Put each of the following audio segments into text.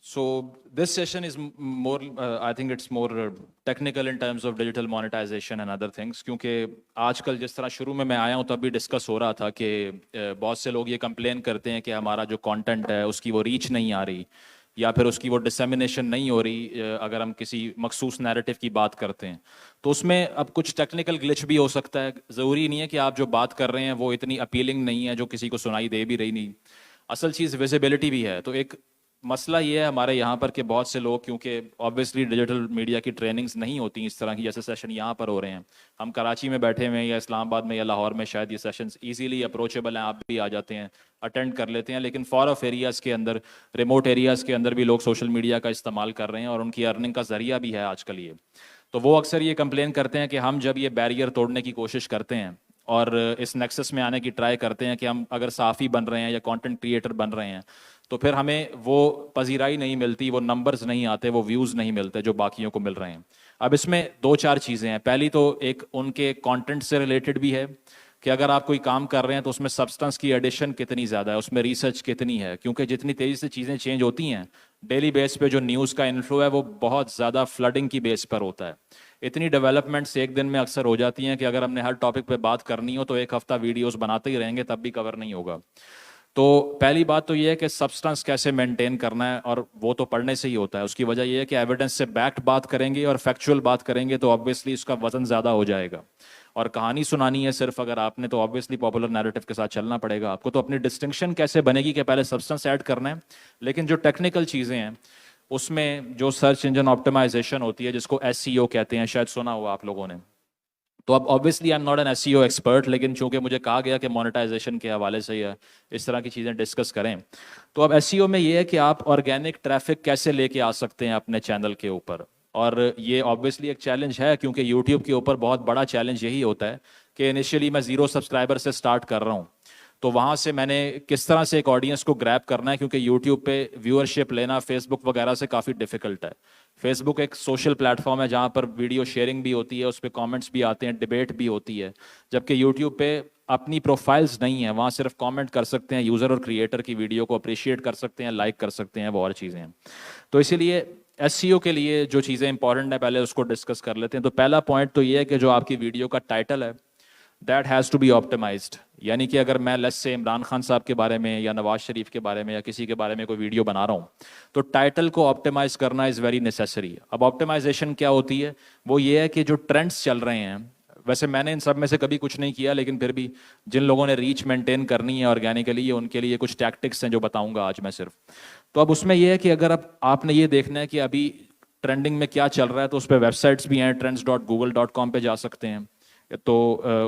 So this session is more, I think it's more technical in terms of digital monetization and other things. क्योंकि आजकल जिस तरह शुरू में मैं आया हूँ तब भी डिस्कस हो रहा था कि बहुत से लोग ये कंप्लेन करते हैं कि हमारा जो कंटेंट है उसकी वो रीच नहीं आ रही या फिर उसकी वो डिसेमिनेशन नहीं हो रही, अगर हम किसी मखसूस नैरेटिव की बात करते हैं तो उसमें अब कुछ टेक्निकल ग्लिच भी हो सकता है। ज़रूरी नहीं है कि आप जो बात कर रहे हैं वो इतनी अपीलिंग नहीं है जो किसी को सुनाई दे भी रही नहीं। असल चीज़ विजिबिलिटी भी है। तो एक मसला ये है हमारे यहाँ पर कि बहुत से लोग, क्योंकि ऑब्वियसली डिजिटल मीडिया की ट्रेनिंग्स नहीं होती इस तरह की जैसे सेशन यहाँ पर हो रहे हैं। हम कराची में बैठे हुए हैं या इस्लामाबाद में या लाहौर में, शायद ये सेशंस इजीली अप्रोचेबल हैं, आप भी आ जाते हैं, अटेंड कर लेते हैं। लेकिन फॉर ऑफ एरियाज़ के अंदर, रिमोट एरियाज़ के अंदर भी लोग सोशल मीडिया का इस्तेमाल कर रहे हैं और उनकी अर्निंग का ज़रिया भी है आजकल ये। तो वो अक्सर ये कंप्लेन करते हैं कि हम जब ये बैरियर तोड़ने की कोशिश करते हैं और इस नेक्सस में आने की ट्राई करते हैं कि हम अगर साफ़ी बन रहे हैं या कंटेंट क्रिएटर बन रहे हैं, तो फिर हमें वो पजीराई नहीं मिलती, वो नंबर्स नहीं आते, वो व्यूज़ नहीं मिलते जो बाकियों को मिल रहे हैं। अब इसमें दो चार चीज़ें हैं। पहली तो एक उनके कंटेंट से रिलेटेड भी है कि अगर आप कोई काम कर रहे हैं तो उसमें सब्सटेंस की एडिशन कितनी ज़्यादा है, उसमें रिसर्च कितनी है, क्योंकि जितनी तेज़ी से चीज़ें चेंज होती हैं डेली बेस पे जो न्यूज़ का इन्फ्लो है वो बहुत ज़्यादा फ्लडिंग की बेस पर होता है। इतनी डेवलपमेंट्स एक दिन में अक्सर हो जाती हैं कि अगर हमने हर टॉपिक पे बात करनी हो तो एक हफ्ता वीडियोस बनाते ही रहेंगे तब भी कवर नहीं होगा। तो पहली बात तो ये है कि सब्सटेंस कैसे मेंटेन करना है, और वो तो पढ़ने से ही होता है। उसकी वजह ये है कि एविडेंस से बैक्ड बात करेंगे और फैक्चुअल बात करेंगे तो ऑब्वियसली उसका वजन ज़्यादा हो जाएगा। और कहानी सुनानी है सिर्फ अगर आपने, तो ऑब्वियसली पॉपुलर नैरेटिव के साथ चलना पड़ेगा आपको। तो अपनी डिस्टिंक्शन कैसे बनेगी कि पहले सब्सटेंस ऐड करना है, लेकिन जो टेक्निकल चीज़ें हैं उसमें जो सर्च इंजन ऑप्टिमाइजेशन होती है जिसको एसईओ कहते हैं, शायद सुना हुआ आप लोगों ने। तो अब obviously I am not an SEO expert, लेकिन चूंकि मुझे कहा गया कि मोनेटाइजेशन के हवाले से या इस तरह की चीज़ें डिस्कस करें, तो अब एसईओ में ये है कि आप ऑर्गेनिक ट्रैफिक कैसे लेके आ सकते हैं अपने चैनल के ऊपर। और ये ऑब्वियसली एक चैलेंज है, क्योंकि यूट्यूब के ऊपर बहुत बड़ा चैलेंज यही होता है कि इनिशियली मैं 0 सब्सक्राइबर से स्टार्ट कर रहा हूँ, तो वहाँ से मैंने किस तरह से एक ऑडियंस को ग्रैब करना है, क्योंकि यूट्यूब पे व्यूअरशिप लेना फेसबुक वगैरह से काफ़ी डिफिकल्ट है। फेसबुक एक सोशल प्लेटफॉर्म है जहाँ पर वीडियो शेयरिंग भी होती है, उस पर कॉमेंट्स भी आते हैं, डिबेट भी होती है, जबकि यूट्यूब पे अपनी प्रोफाइल्स नहीं है, वहाँ सिर्फ कमेंट कर सकते हैं यूज़र और क्रिएटर की वीडियो को अप्रिशिएट कर सकते हैं, लाइक कर सकते हैं, वो और चीज़ें हैं। तो इसीलिए एसईओ के लिए जो चीज़ें इंपॉर्टेंट है पहले उसको डिस्कस कर लेते हैं। तो पहला पॉइंट तो ये है कि जो आपकी वीडियो का टाइटल है that has to be optimized. यानी कि अगर मैं लेट्स से इमरान खान साहब के बारे में या नवाज शरीफ के बारे में या किसी के बारे में कोई वीडियो बना रहा हूँ, तो टाइटल को ऑप्टिमाइज करना इज़ वेरी नेसेसरी। अब ऑप्टिमाइजेशन क्या होती है, वो ये है कि जो ट्रेंड्स चल रहे हैं, वैसे मैंने इन सब में से कभी कुछ नहीं किया, लेकिन फिर भी जिन लोगों ने रीच मेंटेन करनी है ऑर्गेनिकली, ये उनके लिए कुछ टैक्टिक्स हैं जो बताऊंगा आज मैं सिर्फ। तो अब उसमें यह है कि अगर अब आपने ये देखना है कि अभी ट्रेंडिंग में क्या चल रहा है, तो उस पर वेबसाइट्स भी हैं, trends.google.com पे जा सकते हैं। तो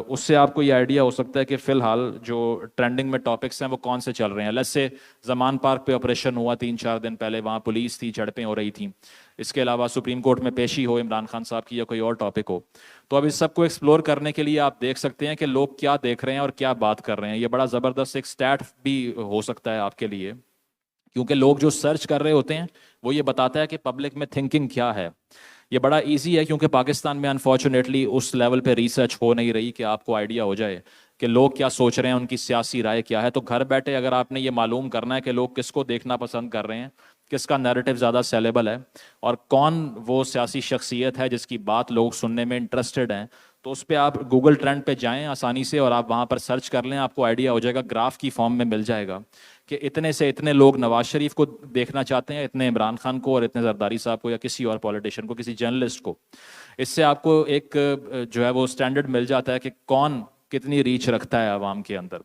उससे आपको ये आइडिया हो सकता है कि फ़िलहाल जो ट्रेंडिंग में टॉपिक्स हैं वो कौन से चल रहे हैं। लेट्स से ज़मान पार्क पे ऑपरेशन हुआ 3-4 दिन पहले, वहाँ पुलिस थी, झड़पें हो रही थी। इसके अलावा सुप्रीम कोर्ट में पेशी हो इमरान खान साहब की या कोई और टॉपिक हो, तो अब इस सब को एक्सप्लोर करने के लिए आप देख सकते हैं कि लोग क्या देख रहे हैं और क्या बात कर रहे हैं। ये बड़ा ज़बरदस्त एक स्टैट भी हो सकता है आपके लिए, क्योंकि लोग जो सर्च कर रहे होते हैं वो ये बताता है कि पब्लिक में थिंकिंग क्या है। ये बड़ा इजी है, क्योंकि पाकिस्तान में अनफॉर्चुनेटली उस लेवल पे रिसर्च हो नहीं रही कि आपको आइडिया हो जाए कि लोग क्या सोच रहे हैं, उनकी सियासी राय क्या है। तो घर बैठे अगर आपने ये मालूम करना है कि लोग किसको देखना पसंद कर रहे हैं, किसका नैरेटिव ज़्यादा सेलेबल है और कौन वो सियासी शख्सियत है जिसकी बात लोग सुनने में इंटरेस्टेड हैं, तो उस पर आप गूगल ट्रेंड पे जाएं आसानी से और आप वहाँ पर सर्च कर लें, आपको आइडिया हो जाएगा, ग्राफ की फॉर्म में मिल जाएगा कि इतने से इतने लोग नवाज शरीफ को देखना चाहते हैं, इतने इमरान खान को, और इतने जरदारी साहब को या किसी और पॉलिटिशियन को, किसी जर्नलिस्ट को। इससे आपको एक जो है वो स्टैंडर्ड मिल जाता है कि कौन कितनी रीच रखता है आवाम के अंदर।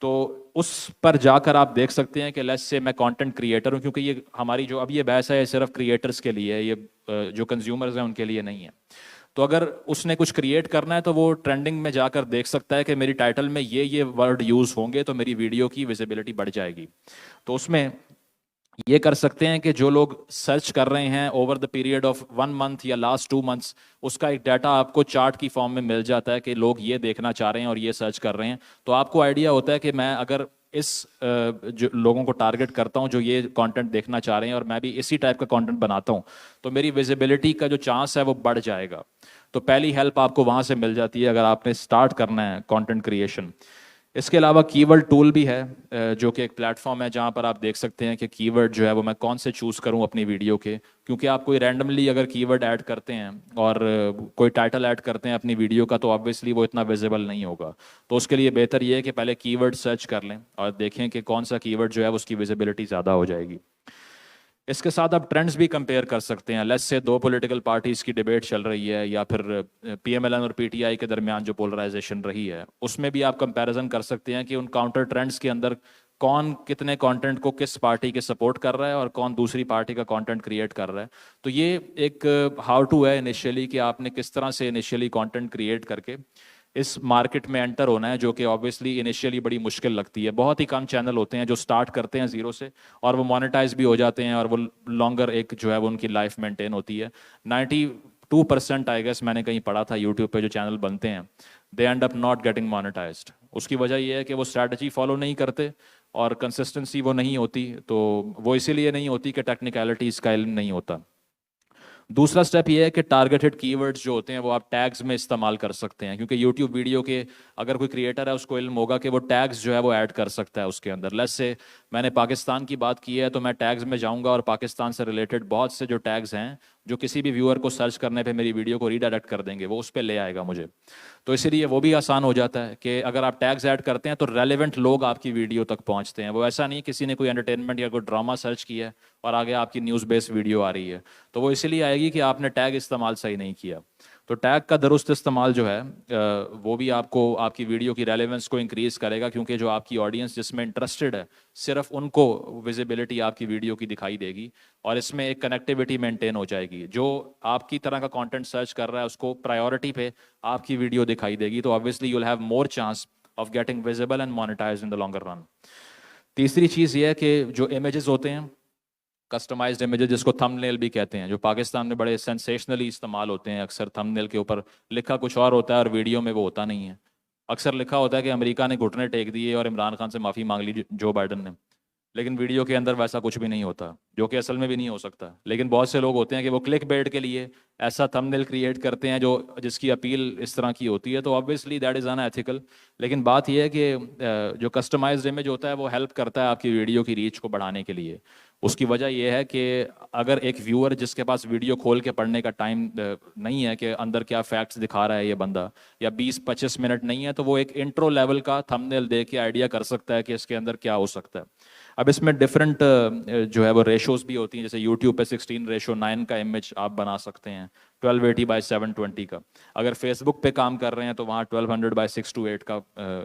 तो उस पर जाकर आप देख सकते हैं कि लेट्स से मैं कंटेंट क्रिएटर हूँ, क्योंकि ये हमारी जो अब ये बहस है सिर्फ क्रिएटर्स के लिए है, ये जो कंज्यूमर्स हैं उनके लिए नहीं है। तो अगर उसने कुछ क्रिएट करना है तो वो ट्रेंडिंग में जाकर देख सकता है कि मेरी टाइटल में ये वर्ड यूज़ होंगे तो मेरी वीडियो की विजिबिलिटी बढ़ जाएगी। तो उसमें ये कर सकते हैं कि जो लोग सर्च कर रहे हैं over the period of 1 month या लास्ट 2 मंथ्स, उसका एक डाटा आपको चार्ट की फॉर्म में मिल जाता है कि लोग ये देखना चाह रहे हैं और ये सर्च कर रहे हैं। तो आपको आइडिया होता है कि मैं अगर इस जो लोगों को टारगेट करता हूं जो ये कंटेंट देखना चाह रहे हैं और मैं भी इसी टाइप का कंटेंट बनाता हूं, तो मेरी विजिबिलिटी का जो चांस है वो बढ़ जाएगा। तो पहली हेल्प आपको वहां से मिल जाती है अगर आपने स्टार्ट करना है कंटेंट क्रिएशन। इसके अलावा कीवर्ड टूल भी है, जो कि एक प्लेटफॉर्म है जहाँ पर आप देख सकते हैं कि कीवर्ड जो है वो मैं कौन से चूज़ करूँ अपनी वीडियो के, क्योंकि आप कोई रैंडमली अगर कीवर्ड ऐड करते हैं और कोई टाइटल ऐड करते हैं अपनी वीडियो का, तो ऑब्वियसली वो इतना विजिबल नहीं होगा। तो उसके लिए बेहतर ये है कि पहले कीवर्ड सर्च कर लें और देखें कि कौन सा कीवर्ड जो है उसकी विजिबिलिटी ज़्यादा हो जाएगी। इसके साथ आप ट्रेंड्स भी कंपेयर कर सकते हैं। लेट्स से दो पॉलिटिकल पार्टीज़ की डिबेट चल रही है, या फिर पीएमएलएन और पीटीआई के दरमियान जो पोलराइजेशन रही है, उसमें भी आप कंपैरिजन कर सकते हैं कि उन काउंटर ट्रेंड्स के अंदर कौन कितने कंटेंट को किस पार्टी के सपोर्ट कर रहा है और कौन दूसरी पार्टी का कंटेंट क्रिएट कर रहा है। तो ये एक हाउ टू है इनिशियली, कि आपने किस तरह से इनिशियली कंटेंट क्रिएट करके इस मार्केट में एंटर होना है, जो कि ऑब्वियसली इनिशियली बड़ी मुश्किल लगती है। बहुत ही कम चैनल होते हैं जो स्टार्ट करते हैं ज़ीरो से और वो मोनेटाइज भी हो जाते हैं और वो लॉन्गर एक जो है वो उनकी लाइफ मेंटेन होती है। 92% आई गेस मैंने कहीं पढ़ा था यूट्यूब पे जो चैनल बनते हैं, they end up not getting monetised. उसकी वजह ये है कि वो स्ट्रैटेजी फॉलो नहीं करते और कंसिस्टेंसी वो नहीं होती। तो वो इसीलिए नहीं होती कि टेक्निकलिटीज़ का इल्म नहीं होता। दूसरा स्टेप ये है कि टारगेटेड कीवर्ड्स जो होते हैं वो आप टैग्स में इस्तेमाल कर सकते हैं, क्योंकि यूट्यूब वीडियो के अगर कोई क्रिएटर है उसको इल्म होगा कि वो टैग्स जो है वो ऐड कर सकता है उसके अंदर। लेट्स से मैंने पाकिस्तान की बात की है, तो मैं टैग्स में जाऊंगा और पाकिस्तान से रिलेटेड बहुत से जो टैग्स हैं जो किसी भी व्यूअर को सर्च करने पे मेरी वीडियो को रीडायरेक्ट कर देंगे, वो उस पर ले आएगा मुझे। तो इसीलिए वो भी आसान हो जाता है कि अगर आप टैग्स ऐड करते हैं तो रेलेवेंट लोग आपकी वीडियो तक पहुंचते हैं। वो ऐसा नहीं किसी ने कोई एंटरटेनमेंट या कोई ड्रामा सर्च किया है और आगे आपकी न्यूज़ बेस्ड वीडियो आ रही है, तो वो इसीलिए आएगी कि आपने टैग इस्तेमाल सही नहीं किया। तो टैग का दुरुस्त इस्तेमाल जो है वो भी आपको आपकी वीडियो की रेलेवेंस को इंक्रीज करेगा, क्योंकि जो आपकी ऑडियंस जिसमें इंटरेस्टेड है सिर्फ उनको विजिबिलिटी आपकी वीडियो की दिखाई देगी और इसमें एक कनेक्टिविटी मेंटेन हो जाएगी। जो आपकी तरह का कंटेंट सर्च कर रहा है उसको प्रायोरिटी पे आपकी वीडियो दिखाई देगी, तो obviously you will have more chance of getting visible and monetised in the longer run. तीसरी चीज़ ये है कि जो इमेजेस होते हैं, कस्टमाइज्ड इमेजेस जिसको थंबनेल भी कहते हैं, जो पाकिस्तान में बड़े सेंसेशनली इस्तेमाल होते हैं। अक्सर थंबनेल के ऊपर लिखा कुछ और होता है और वीडियो में वो होता नहीं है। अक्सर लिखा होता है कि अमेरिका ने घुटने टेक दिए और इमरान खान से माफ़ी मांग ली जो बाइडन ने, लेकिन वीडियो के अंदर वैसा कुछ भी नहीं होता, जो कि असल में भी नहीं हो सकता। लेकिन बहुत से लोग होते हैं कि वो क्लिक बेट के लिए ऐसा थंबनेल क्रिएट करते हैं जो जिसकी अपील इस तरह की होती है, तो ऑब्वियसली दैट इज़ अनएथिकल। लेकिन बात यह है कि जो कस्टमाइज्ड इमेज होता है वो हेल्प करता है आपकी वीडियो की रीच को बढ़ाने के लिए। उसकी वजह यह है कि अगर एक व्यूअर जिसके पास वीडियो खोल के पढ़ने का टाइम नहीं है कि अंदर क्या फैक्ट्स दिखा रहा है ये बंदा, या 20-25 मिनट नहीं है, तो वो एक इंट्रो लेवल का थंबनेल देख के आइडिया कर सकता है कि इसके अंदर क्या हो सकता है। अब इसमें डिफरेंट जो है वो रेशोज भी होती हैं। जैसे यूट्यूब पे 16:9 का इमेज आप बना सकते हैं, 1280x720 का। अगर फेसबुक पे काम कर रहे हैं तो वहाँ 1200x628 का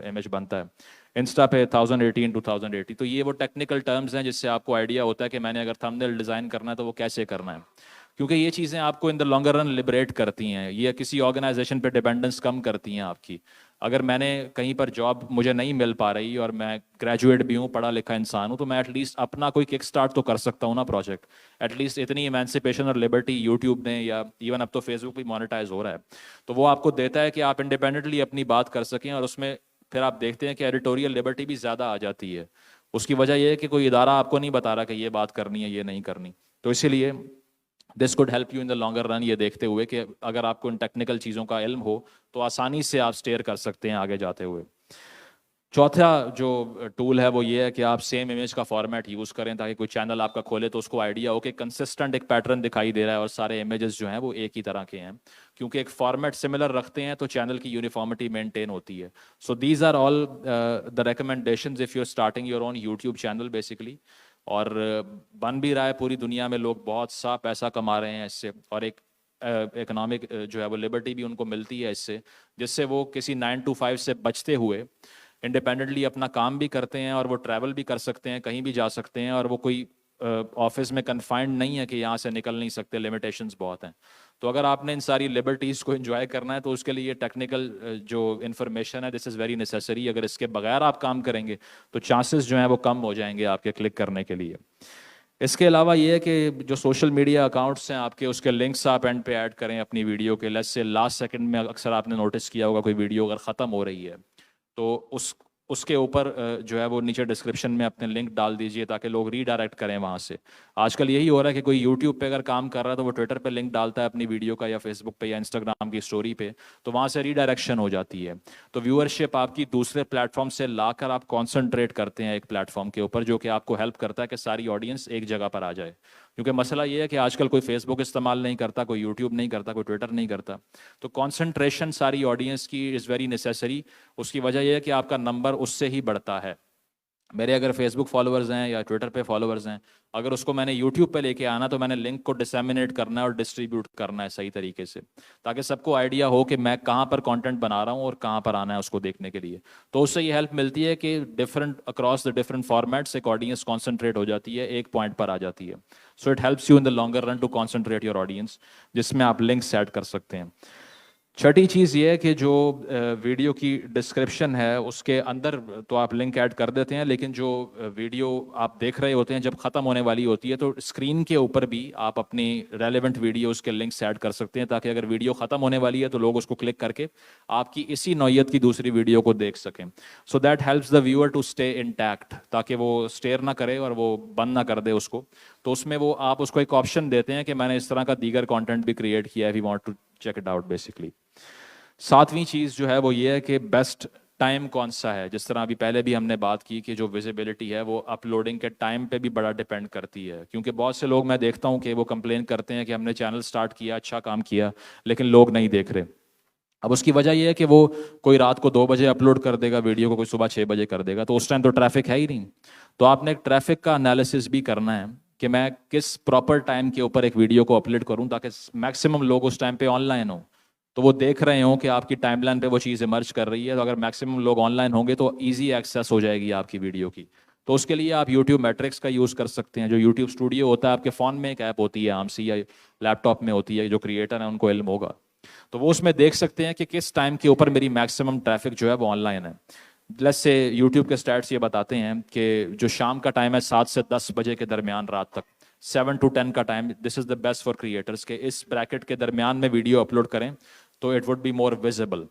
इमेज बनता है। इंस्टा पे 1080x1080। तो ये वो टेक्निकल टर्म्स हैं जिससे आपको आइडिया होता है कि मैंने अगर थंबनेल डिज़ाइन करना है तो वो कैसे करना है, क्योंकि ये चीज़ें आपको इन द लॉन्गर रन लिबरेट करती हैं। ये किसी ऑर्गेनाइजेशन पे डिपेंडेंस कम करती हैं आपकी। अगर मैंने कहीं पर जॉब मुझे नहीं मिल पा रही और मैं ग्रेजुएट भी हूँ, पढ़ा लिखा इंसान हूँ, तो मैं एटलीस्ट अपना कोई किक स्टार्ट तो कर सकता हूँ ना प्रोजेक्ट। एटलीस्ट इतनी इमेंसिपेशन और लिबर्टी यूट्यूब ने, या इवन अब तो फेसबुक भी मोनेटाइज हो रहा है, तो वो आपको देता है कि आप इंडिपेंडेंटली अपनी बात कर सकें। और उसमें फिर आप देखते हैं कि एडिटोरियल लिबर्टी भी ज़्यादा आ जाती है। उसकी वजह यह है कि कोई इदारा आपको नहीं बता रहा कि ये बात करनी है ये नहीं करनी। तो इसीलिए this could help you in the longer run, ये देखते हुए कि अगर आपको इन टेक्निकल चीज़ों का इल्म हो तो आसानी से आप स्टेयर कर सकते हैं आगे जाते हुए। चौथा जो टूल है वो ये है कि आप सेम इमेज का फॉर्मेट यूज़ करें, ताकि कोई चैनल आपका खोले तो उसको आइडिया हो कि कंसिस्टेंट एक पैटर्न दिखाई दे रहा है और सारे इमेजेस जो हैं वो एक ही तरह के हैं। क्योंकि एक फॉर्मेट सिमिलर रखते हैं तो चैनल की यूनिफॉर्मिटी मेंटेन होती है। So these are all the recommendations if you are starting your own YouTube channel basically. और बन भी रहा है, पूरी दुनिया में लोग बहुत सा पैसा कमा रहे हैं इससे, और एक इकोनॉमिक जो है वो लिबर्टी भी उनको मिलती है इससे, जिससे वो किसी 9 to 5 से बचते हुए इंडिपेंडेंटली अपना काम भी करते हैं और वो ट्रैवल भी कर सकते हैं, कहीं भी जा सकते हैं, और वो कोई ऑफिस में कन्फाइंड नहीं है कि यहाँ से निकल नहीं सकते, लिमिटेशंस बहुत हैं। तो अगर आपने इन सारी लिबर्टीज़ को एंजॉय करना है तो उसके लिए ये टेक्निकल जो इन्फॉर्मेशन है, दिस इज़ वेरी नेसेसरी। अगर इसके बगैर आप काम करेंगे तो चांसेस जो हैं वो कम हो जाएंगे आपके क्लिक करने के लिए। इसके अलावा ये है कि जो सोशल मीडिया अकाउंट्स हैं आपके, उसके लिंक्स आप एंड पे ऐड करें अपनी वीडियो के। लेट्स से लास्ट सेकंड में अक्सर आपने नोटिस किया होगा कोई वीडियो अगर ख़त्म हो रही है तो उसके ऊपर जो है वो नीचे डिस्क्रिप्शन में अपने लिंक डाल दीजिए ताकि लोग रीडायरेक्ट करें वहाँ से। आजकल यही हो रहा है कि कोई यूट्यूब पे अगर काम कर रहा है तो वो ट्विटर पे लिंक डालता है अपनी वीडियो का, या फेसबुक पे या इंस्टाग्राम की स्टोरी पे, तो वहाँ से रीडायरेक्शन हो जाती है। तो व्यूअरशिप आपकी दूसरे प्लेटफॉर्म से लाकर आप कॉन्सेंट्रेट करते हैं एक प्लेटफॉर्म के ऊपर, जो कि आपको हेल्प करता है कि सारी ऑडियंस एक जगह पर आ जाए। क्योंकि मसला ये है कि आजकल कोई फेसबुक इस्तेमाल नहीं करता, कोई यूट्यूब नहीं करता, कोई ट्विटर नहीं करता। तो कॉन्सेंट्रेशन सारी ऑडियंस की इज़ वेरी नेसेसरी। उसकी वजह यह है कि आपका नंबर उससे ही बढ़ता है। मेरे अगर फेसबुक फॉलोअर्स हैं या ट्विटर पे फॉलोअर्स हैं, अगर उसको मैंने यूट्यूब पे लेके आना तो मैंने लिंक को डिसेमिनेट करना है और डिस्ट्रीब्यूट करना है सही तरीके से, ताकि सबको आइडिया हो कि मैं कहाँ पर कंटेंट बना रहा हूँ और कहाँ पर आना है उसको देखने के लिए। तो उससे ये हेल्प मिलती है कि different across the different formats एक ऑडियंस कॉन्सेंट्रेट हो जाती है, एक पॉइंट पर आ जाती है। So it helps you in the longer run to concentrate your audience, जिसमें आप लिंक सेट कर सकते हैं। छठी चीज़ ये है कि जो वीडियो की डिस्क्रिप्शन है उसके अंदर तो आप लिंक ऐड कर देते हैं, लेकिन जो वीडियो आप देख रहे होते हैं जब ख़त्म होने वाली होती है तो स्क्रीन के ऊपर भी आप अपनी रेलेवेंट वीडियोस के लिंक्स ऐड कर सकते हैं, ताकि अगर वीडियो ख़त्म होने वाली है तो लोग उसको क्लिक करके आपकी इसी नौयत की दूसरी वीडियो को देख सकें। So that helps the viewer to stay intact, ताकि वो स्टेयर ना करे और वो बंद ना कर दे उसको। तो उसमें वो आप उसको एक ऑप्शन देते हैं कि मैंने इस तरह का दीगर कंटेंट भी क्रिएट किया है, we want to check it out basically. सातवीं चीज़ जो है वो ये है कि बेस्ट टाइम कौन सा है। जिस तरह अभी पहले भी हमने बात की कि जो विजिबिलिटी है वो अपलोडिंग के टाइम पे भी बड़ा डिपेंड करती है, क्योंकि बहुत से लोग मैं देखता हूँ कि वो कंप्लेन करते हैं कि हमने चैनल स्टार्ट किया, अच्छा काम किया, लेकिन लोग नहीं देख रहे। अब उसकी वजह यह है कि वो कोई रात को 2 बजे अपलोड कर देगा वीडियो को, कोई सुबह 6 बजे कर देगा, तो उस टाइम तो ट्रैफिक है ही नहीं। तो आपने एक ट्रैफिक का एनालिसिस भी करना है कि मैं किस प्रॉपर टाइम के ऊपर एक वीडियो को अपलोड करूं ताकि मैक्सिमम लोग उस टाइम पे ऑनलाइन हो, तो वो देख रहे हो कि आपकी टाइमलाइन पे वो चीज़ इमर्ज कर रही है। तो अगर मैक्सिमम लोग ऑनलाइन होंगे तो ईजी एक्सेस हो जाएगी आपकी वीडियो की। तो उसके लिए आप यूट्यूब मैट्रिक्स का यूज़ कर सकते हैं। जो यूट्यूब स्टूडियो होता है आपके फ़ोन में एक ऐप होती है आमसी, या लैपटॉप में होती है, जो क्रिएटर है उनको इल्म होगा, तो वो उसमें देख सकते हैं कि किस टाइम के ऊपर मेरी मैक्सिमम ट्रैफिक जो है वो ऑनलाइन है। लेट्स से यूट्यूब के स्टैट्स ये बताते हैं कि जो शाम का टाइम है 7 से 10 बजे के दरमियान रात तक, 7 to 10 का time, this is the best for creators के इस ब्रैकेट के दरमियान में वीडियो अपलोड करें तो it would be more visible.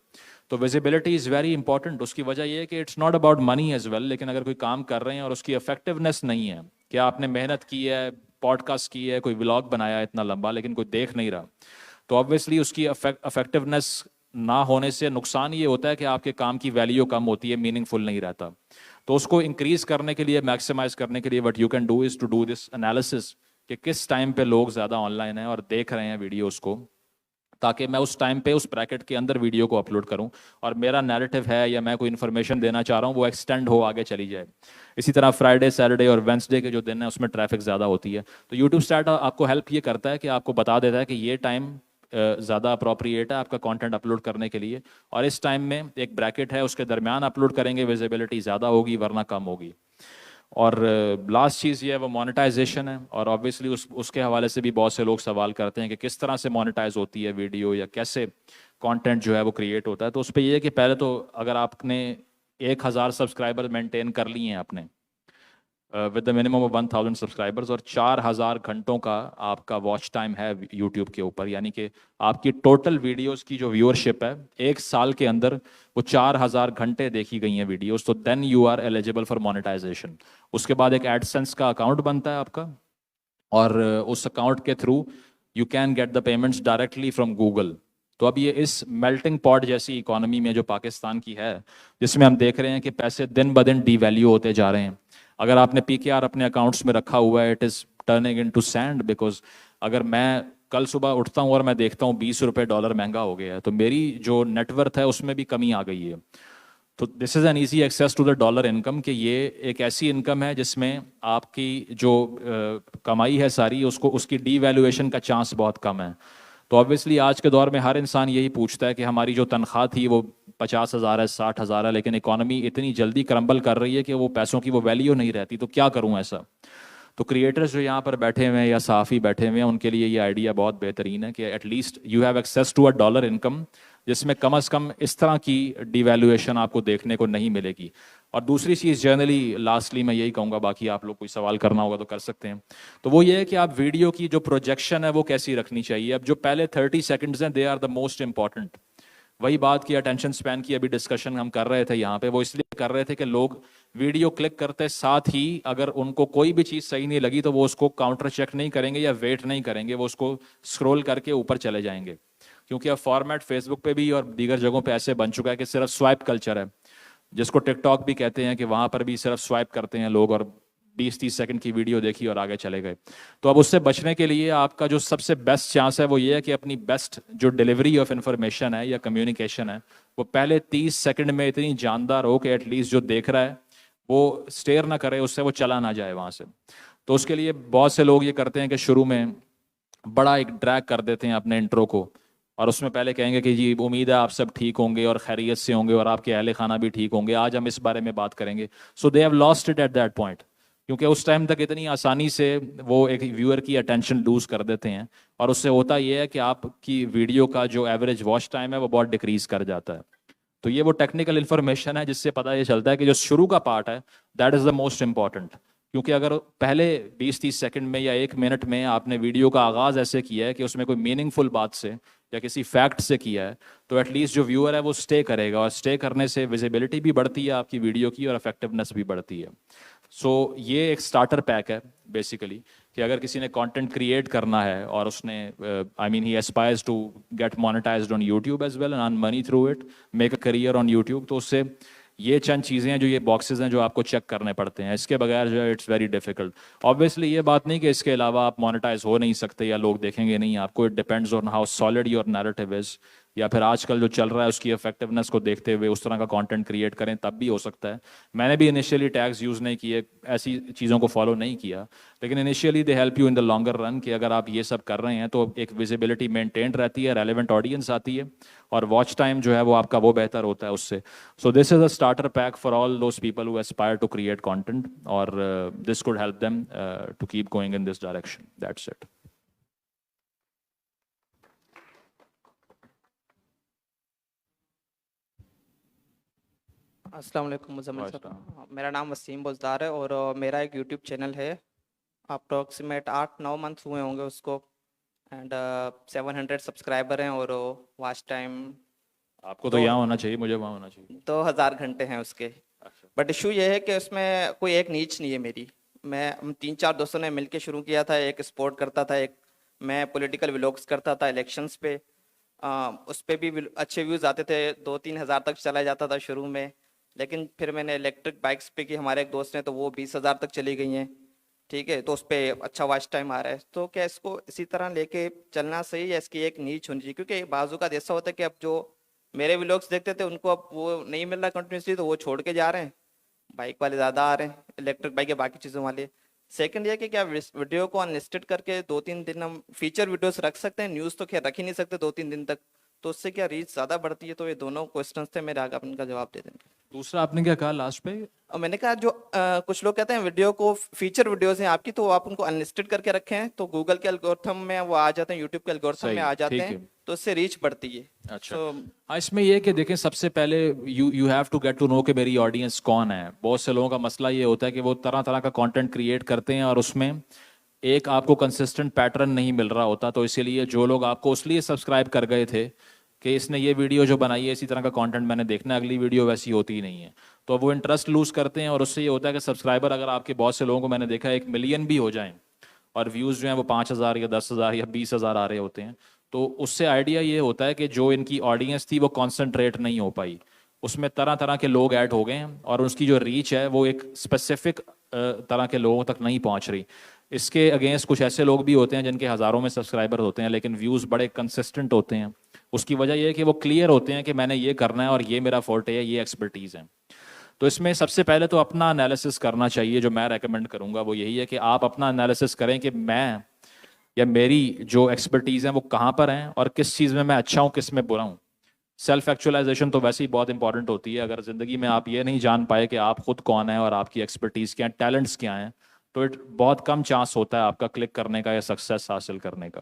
तो विजिबिलिटी इज़ वेरी इंपॉर्टेंट। उसकी वजह यह है कि it's not about money as well, लेकिन अगर कोई काम कर रहे हैं और उसकी इफेक्टिवनेस नहीं है, कि आपने मेहनत की है, पॉडकास्ट की है, कोई व्लॉग बनाया है इतना लंबा, लेकिन कोई देख नहीं रहा, तो ऑब्वियसली उसकी इफेक्टिवनेस ना होने से नुकसान ये होता है कि आपके काम की वैल्यू कम होती है, मीनिंगफुल नहीं रहता। तो उसको इंक्रीज करने के लिए, मैक्सिमाइज करने के लिए, what you can do is to do this analysis कि किस टाइम पे लोग ज़्यादा ऑनलाइन हैं और देख रहे हैं वीडियोस को, ताकि मैं उस टाइम पे उस ब्रैकेट के अंदर वीडियो को अपलोड करूं और मेरा नैरेटिव है या मैं कोई इन्फॉर्मेशन देना चाह रहा हूं वो एक्सटेंड हो, आगे चली जाए। इसी तरह फ्राइडे, सैटरडे और वेंसडे के जो दिन है उसमें ट्रैफिक ज़्यादा होती है, तो यूट्यूब स्टार्ट आपको हेल्प ये करता है कि आपको बता देता है कि ये टाइम ज़्यादा अप्रोप्रिएट है आपका कंटेंट अपलोड करने के लिए, और इस टाइम में एक ब्रैकेट है उसके दरमियान अपलोड करेंगे, विजिबिलिटी ज़्यादा होगी वरना कम होगी। और लास्ट चीज़ ये है वो मोनेटाइजेशन है, और ऑब्वियसली उसके हवाले से भी बहुत से लोग सवाल करते हैं कि किस तरह से मोनेटाइज होती है वीडियो, या कैसे कंटेंट जो है वो क्रिएट होता है। तो उस पर ये है कि पहले तो अगर आपने 1,000 सब्सक्राइबर मेंटेन कर लिए हैं आपने with the minimum of 1,000 subscribers, और 4,000 घंटों का आपका वॉच टाइम है यूट्यूब के ऊपर, यानी कि आपकी टोटल वीडियोस की जो व्यूअरशिप है एक साल के अंदर वो 4,000 घंटे देखी गई हैं वीडियोस, तो then you are eligible for monetization. उसके बाद एक एडसेंस का अकाउंट बनता है आपका, और उस अकाउंट के through you can get the payments directly from Google. तो अब ये इस मेल्टिंग पॉट जैसी इकोनॉमी में जो पाकिस्तान की है, जिसमें हम देख रहे हैं कि पैसे दिन ब दिन डीवैल्यू होते जा रहे हैं, अगर आपने पीकेआर अपने अकाउंट्स में रखा हुआ है, it is turning into sand, because अगर मैं कल सुबह उठता हूँ और मैं देखता हूँ 20 रुपये डॉलर महंगा हो गया है, तो मेरी जो नेटवर्थ है उसमें भी कमी आ गई है। तो this is an easy access to the dollar income, कि ये एक ऐसी इनकम है जिसमें आपकी जो कमाई है सारी, उसको उसकी डीवैल्यूएशन का चांस बहुत कम है। तो ऑब्वियसली आज के दौर में हर इंसान यही पूछता है कि हमारी जो तनख्वाह थी वो 50,000 है, 60,000 है, लेकिन इकोनॉमी इतनी जल्दी क्रम्बल कर रही है कि वो पैसों की वो वैल्यू नहीं रहती, तो क्या करूं ऐसा। तो क्रिएटर्स जो यहाँ पर बैठे हुए हैं या सहाफ़ी बैठे हुए हैं, उनके लिए ये आइडिया बहुत बेहतरीन है कि at least you have access to a dollar income, जिसमें कम से कम इस तरह की डिवैल्यूएशन आपको देखने को नहीं मिलेगी। और दूसरी चीज़ जनरली लास्टली मैं यही कहूँगा, बाकी आप लोग कोई सवाल करना होगा तो कर सकते हैं, तो वो ये है कि आप वीडियो की जो प्रोजेक्शन है वो कैसी रखनी चाहिए। अब जो पहले 30 सेकेंड्स हैं, they are the most important. वही बात की अटेंशन स्पैन की अभी डिस्कशन हम कर रहे थे यहाँ पे, वो इसलिए कर रहे थे कि लोग वीडियो क्लिक करते साथ ही अगर उनको कोई भी चीज़ सही नहीं लगी तो वो उसको काउंटर चेक नहीं करेंगे या वेट नहीं करेंगे, वो उसको स्क्रॉल करके ऊपर चले जाएंगे। क्योंकि अब फॉर्मेट फेसबुक पे भी और दीगर जगहों पे ऐसे बन चुका है कि सिर्फ स्वाइप कल्चर है, जिसको टिकटॉक भी कहते हैं, कि वहां पर भी सिर्फ स्वाइप करते हैं लोग और 20-30 सेकंड की वीडियो देखी और आगे चले गए। तो अब उससे बचने के लिए आपका जो सबसे बेस्ट चांस है वो ये है कि अपनी बेस्ट जो डिलीवरी ऑफ इंफॉर्मेशन है या कम्युनिकेशन है वो पहले 30 सेकंड में इतनी जानदार हो कि एटलीस्ट जो देख रहा है वो स्टेयर ना करे, उससे वो चला ना जाए वहां से। तो उसके लिए बहुत से लोग ये करते हैं कि शुरू में बड़ा एक ड्रैग कर देते हैं अपने इंट्रो को, और उसमें पहले कहेंगे कि जी उम्मीद है आप सब ठीक होंगे और खैरियत से होंगे और आपके अहले खाना भी ठीक होंगे, आज हम इस बारे में बात करेंगे। So they have lost it at that point, क्योंकि उस टाइम तक इतनी आसानी से वो एक व्यूअर की अटेंशन लूज कर देते हैं, और उससे होता यह है कि आपकी वीडियो का जो एवरेज वॉच टाइम है वो बहुत डिक्रीज कर जाता है। तो ये वो टेक्निकल इन्फॉर्मेशन है जिससे पता ये चलता है कि जो शुरू का पार्ट है that is the most important. क्योंकि अगर पहले 20-30 सेकंड में या 1 मिनट में आपने वीडियो का आगाज़ ऐसे किया है कि उसमें कोई मीनिंगफुल बात से या किसी फैक्ट से किया है, तो एटलीस्ट जो व्यूअर है वो स्टे करेगा, और स्टे करने से विजिबिलिटी भी बढ़ती है आपकी वीडियो की और इफेक्टिवनेस भी बढ़ती है। सो ये एक स्टार्टर पैक है बेसिकली, कि अगर किसी ने कंटेंट क्रिएट करना है और उसने I mean he aspires to get monetized on YouTube as well and earn money through it, make a career on YouTube, तो उससे ये चंद चीज़ें हैं जो ये बॉक्सेस हैं जो आपको चेक करने पड़ते हैं, इसके बगैर जो है इट्स वेरी डिफिकल्ट। ऑब्वियसली ये बात नहीं कि इसके अलावा आप मोनेटाइज हो नहीं सकते या लोग देखेंगे नहीं आपको, it depends on how solid your narrative is, या फिर आजकल जो चल रहा है उसकी इफेक्टिवनेस को देखते हुए उस तरह का कंटेंट क्रिएट करें तब भी हो सकता है। मैंने भी इनिशियली टैग्स यूज़ नहीं किए, ऐसी चीज़ों को फॉलो नहीं किया, लेकिन initially they help you in the longer run, कि अगर आप ये सब कर रहे हैं तो एक विजिबिलिटी मेंटेन रहती है, रेलेवेंट ऑडियंस आती है, और वॉच टाइम जो है वो आपका वो बेहतर होता है उससे। So this is a starter pack for all those people who aspire to create content, और this could help them to keep going in this direction. That's it. अस्सलाम वालेकुम मुज़म्मिल सर, मेरा नाम वसीम बुज़दार है और मेरा एक यूट्यूब चैनल है। अप्रोक्सीमेट 8-9 मंथ्स हुए होंगे उसको, एंड 700 सब्सक्राइबर हैं और वॉच टाइम आपको तो यहाँ होना चाहिए, मुझे वहाँ होना चाहिए। 2000 घंटे हैं उसके। बट इशू ये है कि उसमें कोई एक नीच नहीं है मेरी। हम 3-4 दोस्तों ने मिलके शुरू किया था, एक स्पोर्ट करता था, एक मैं पॉलिटिकल व्लॉग्स करता था इलेक्शंस पे। उस पर भी अच्छे व्यूज़ आते थे, 2-3 हज़ार तक चला जाता था शुरू में। लेकिन फिर मैंने इलेक्ट्रिक बाइक्स पे की, हमारे एक दोस्त ने, तो वो 20,000 तक चली गई हैं। ठीक है, तो उस पर अच्छा वॉच टाइम आ रहा है। तो क्या इसको इसी तरह लेके चलना सही है, इसकी एक नीच होनी चाहिए? क्योंकि बाजू का ऐसा होता है कि अब जो मेरे व्लॉग्स देखते थे उनको अब वो नहीं मिल रहा कंटिन्यूसली, तो वो छोड़ के जा रहे हैं। बाइक वाले ज़्यादा आ रहे हैं, इलेक्ट्रिक बाइक या बाकी चीज़ों वाले। सेकंड ये कि क्या वीडियो को अनलिस्टेड करके 2-3 दिन हम फीचर वीडियोस रख सकते हैं? न्यूज़ तो खैर रख ही नहीं सकते 2-3 दिन तक, तो उससे क्या रीच ज़्यादा बढ़ती है? तो ये दोनों क्वेश्चंस थे मेरे, आगे आप इनका जवाब दे देंगे। दूसरा आपने क्या कहा लास्ट पे? और मैंने कहा जो कुछ लोग कहते हैं वीडियो को, फीचर वीडियोस हैं आपकी, तो आप उनको अनलिस्टेड करके रखें तो गूगल के एल्गोरिथम में वो आ जाते हैं, यूट्यूब के एल्गोरिथम में आ जाते हैं, तो उससे रीच बढ़ती है। अच्छा। हाँ, इसमें ये कि देखें, सबसे पहले you have to get to know कि मेरी ऑडियंस कौन है। बहुत से लोगों का मसला ये होता है कि वो तरह तरह का कंटेंट क्रिएट करते हैं और उसमें एक आपको कंसिस्टेंट पैटर्न नहीं मिल रहा होता, तो इसीलिए जो लोग आपको इसलिए सब्सक्राइब कर गए थे कि इसने ये वीडियो जो बनाई है इसी तरह का कंटेंट मैंने देखना है, अगली वीडियो वैसी होती ही नहीं है, तो वो इंटरेस्ट लूज करते हैं। और उससे ये होता है कि सब्सक्राइबर अगर आपके बहुत से लोगों को मैंने देखा 1 मिलियन भी हो जाएं और व्यूज़ जो हैं वो 5,000 या 10,000 या 20,000 आ रहे होते हैं, तो उससे आइडिया ये होता है कि जो इनकी ऑडियंस थी वो कॉन्सेंट्रेट नहीं हो पाई, उसमें तरह तरह के लोग ऐड हो गए हैं और उसकी जो रीच है वो एक स्पेसिफिक तरह के लोगों तक नहीं पहुंच रही। इसके अगेंस्ट कुछ ऐसे लोग भी होते हैं जिनके हज़ारों में सब्सक्राइबर होते हैं लेकिन व्यूज़ बड़े कंसिस्टेंट होते हैं। उसकी वजह यह है कि वो क्लियर होते हैं कि मैंने ये करना है और ये मेरा फोर्टे है, ये एक्सपर्टीज़ है। तो इसमें सबसे पहले तो अपना एनालिसिस करना चाहिए। जो मैं रेकमेंड करूंगा वो यही है कि आप अपना एनालिसिस करें कि मैं या मेरी जो एक्सपर्टीज़ हैं वो कहाँ पर हैं और किस चीज़ में मैं अच्छा हूँ, किस में बुरा हूँ। सेल्फ एक्चुअलाइजेशन तो वैसे ही बहुत इंपॉर्टेंट होती है। अगर ज़िंदगी में आप ये नहीं जान पाए कि आप खुद कौन है और आपकी एक्सपर्टीज़ क्या है, टैलेंट्स क्या हैं, तो बहुत कम चांस होता है आपका क्लिक करने का या सक्सेस हासिल करने का।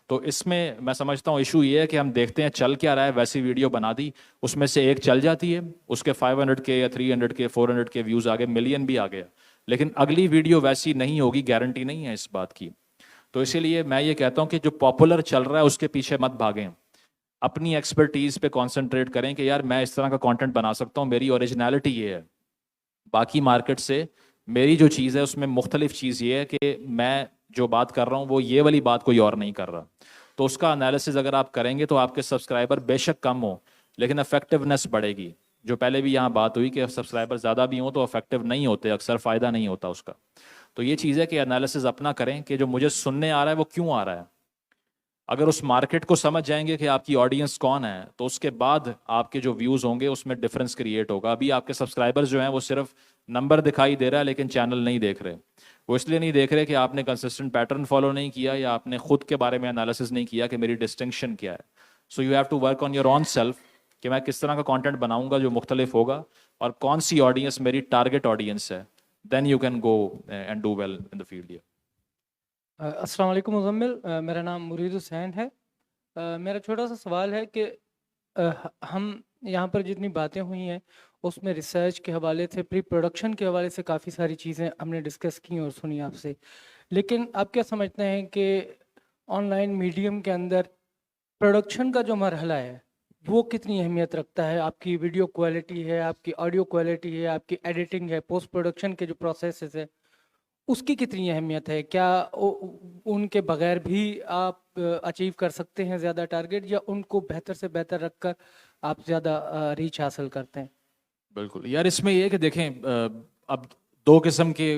तो इसमें मैं समझता हूँ इशू ये है कि हम देखते हैं चल क्या रहा है, वैसी वीडियो बना दी, उसमें से एक चल जाती है, उसके 500 के या 300 के 400 के व्यूज़ आ गए, मिलियन भी आ गया, लेकिन अगली वीडियो वैसी नहीं होगी, गारंटी नहीं है इस बात की। तो इसीलिए मैं ये कहता हूँ कि जो पॉपुलर चल रहा है उसके पीछे मत भागें, अपनी एक्सपर्टीज़ पे कंसंट्रेट करें कि यार मैं इस तरह का कंटेंट बना सकता हूँ, मेरी ओरिजिनलिटी ये है। बाकी मार्केट से मेरी जो चीज़ है उसमें मुख्तलिफ चीज़ ये है कि मैं जो बात कर रहा हूँ वो ये वाली बात कोई और नहीं कर रहा। तो उसका एनालिसिस अगर आप करेंगे तो आपके सब्सक्राइबर बेशक कम हो लेकिन इफेक्टिवनेस बढ़ेगी। जो पहले भी यहाँ बात हुई कि सब्सक्राइबर ज़्यादा भी हों तो इफेक्टिव नहीं होते, अक्सर फ़ायदा नहीं होता उसका। तो ये चीज़ है कि एनालिसिस अपना करें कि जो मुझे सुनने आ रहा है वो क्यों आ रहा है। अगर उस मार्केट को समझ जाएंगे कि आपकी ऑडियंस कौन है तो उसके बाद आपके जो व्यूज़ होंगे उसमें डिफरेंस क्रिएट होगा। अभी आपके सब्सक्राइबर्स जो हैं वो सिर्फ नंबर दिखाई दे रहा है लेकिन चैनल नहीं देख रहे। वो इसलिए नहीं देख रहे कि आपने कंसिस्टेंट पैटर्न फॉलो नहीं किया या आपने खुद के बारे में एनालिसिस नहीं किया कि मेरी डिस्टिंक्शन क्या है। So you have to work on your own self कि मैं किस तरह का कंटेंट बनाऊंगा जो मुख्तलिफ होगा और कौन सी ऑडियंस मेरी टारगेट ऑडियंस है। Then you can go and do well in the field. अस्सलाम वालेकुम मुज़म्मिल, मेरा नाम मुरीद हुसैन है। मेरा छोटा सा सवाल है कि हम यहाँ पर जितनी बातें हुई हैं उसमें रिसर्च के हवाले से, प्री प्रोडक्शन के हवाले से काफ़ी सारी चीज़ें हमने डिस्कस की और सुनी आपसे। लेकिन आप क्या समझते हैं कि ऑनलाइन मीडियम के अंदर प्रोडक्शन का जो मरहला है वो कितनी अहमियत रखता है? आपकी वीडियो क्वालिटी है, आपकी ऑडियो क्वालिटी है, आपकी एडिटिंग है, पोस्ट प्रोडक्शन के जो प्रोसेस है उसकी कितनी अहमियत है? क्या उनके बगैर भी आप अचीव कर सकते हैं ज़्यादा टारगेट, या उनको बेहतर से बेहतर रखकर आप ज़्यादा रीच हासिल करते हैं? बिल्कुल यार, इसमें ये है कि देखें अब दो किस्म के